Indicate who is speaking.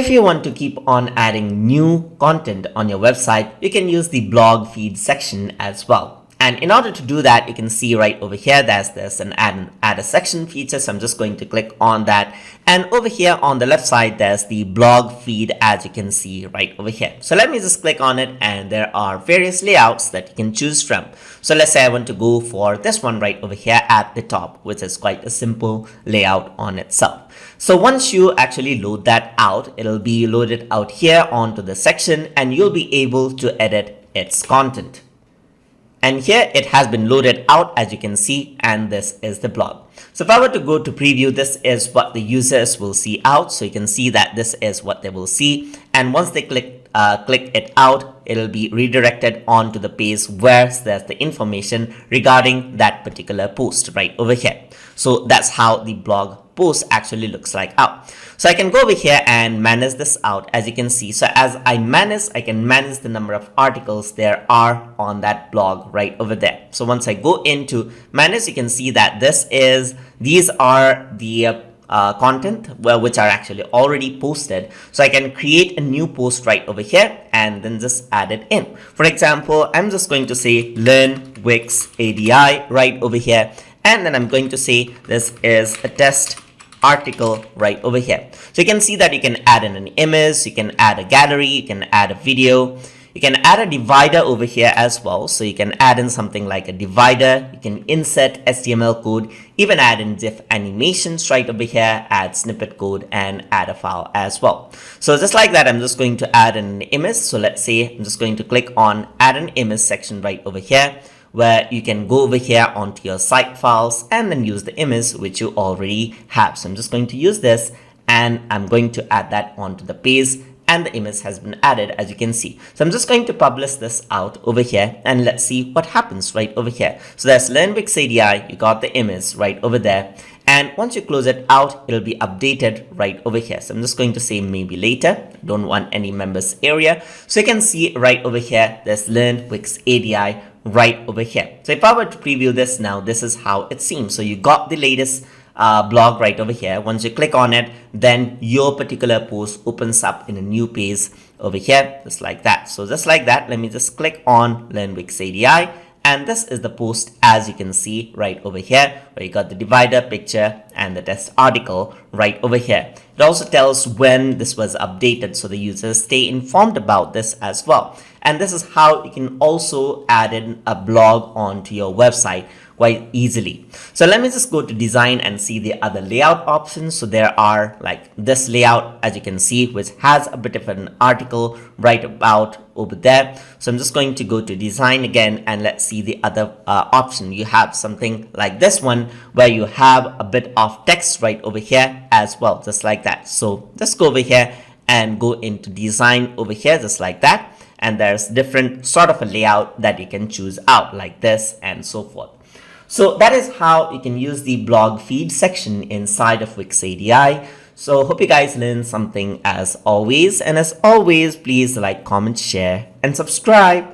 Speaker 1: if you want to keep on adding new content on your website, you can use the blog feed section as well. And in order to do that, you can see right over here, there's an add a section feature. So I'm just going to click on that. And over here on the left side, there's the blog feed, as you can see right over here. So let me just click on it, and there are various layouts that you can choose from. So let's say I want to go for this one right over here at the top, which is quite a simple layout on itself. So once you actually load that out, it'll be loaded out here onto the section, and you'll be able to edit its content. And here it has been loaded out, as you can see, and this is the blog. So if I were to go to preview, this is what the users will see out. So you can see that this is what they will see. And once they click it out, it'll be redirected onto the page where there's the information regarding that particular post right over here. So that's how the blog post actually looks like out. So I can go over here and manage this out, as you can see. So as I can manage the number of articles there are on that blog right over there. So once I go into manage, you can see that these are the content which are actually already posted. So I can create a new post right over here and then just add it in. For example, I'm just going to say learn Wix ADI right over here, and then I'm going to say this is a test article right over here. So you can see that you can add in an image, you can add a gallery, you can add a video, you can add a divider over here as well. So you can add in something like a divider, you can insert HTML code, even add in GIF animations right over here, add snippet code, and add a file as well. So just like that, I'm just going to add an image. So let's say I'm just going to click on add an image section right over here, where you can go over here onto your site files and then use the image which you already have. So I'm just going to use this, and I'm going to add that onto the page, and the image has been added, as you can see. So I'm just going to publish this out over here, and let's see what happens right over here. So there's Learn Wix ADI, you got the image right over there. And once you close it out, it'll be updated right over here. So I'm just going to say maybe later. Don't want any members area. So you can see right over here, there's Learn Wix ADI right over here. So if I were to preview this now, this is how it seems. So you got the latest blog right over here. Once you click on it, then your particular post opens up in a new page over here, just like that. So just like that, let me just click on Learn Wix ADI. And this is the post, as you can see right over here, where you got the divider, picture, and the test article right over here. It also tells when this was updated, so the users stay informed about this as well. And this is how you can also add in a blog onto your website quite easily. So let me just go to design and see the other layout options. So there are like this layout, as you can see, which has a bit of an article right about over there. So I'm just going to go to design again, and let's see the other option. You have something like this one where you have a bit of text right over here as well, just like that. So just go over here and go into design over here, just like that. And there's different sort of a layout that you can choose out, like this and so forth. So that is how you can use the blog feed section inside of Wix ADI. So hope you guys learned something as always. And as always, please like, comment, share, and subscribe.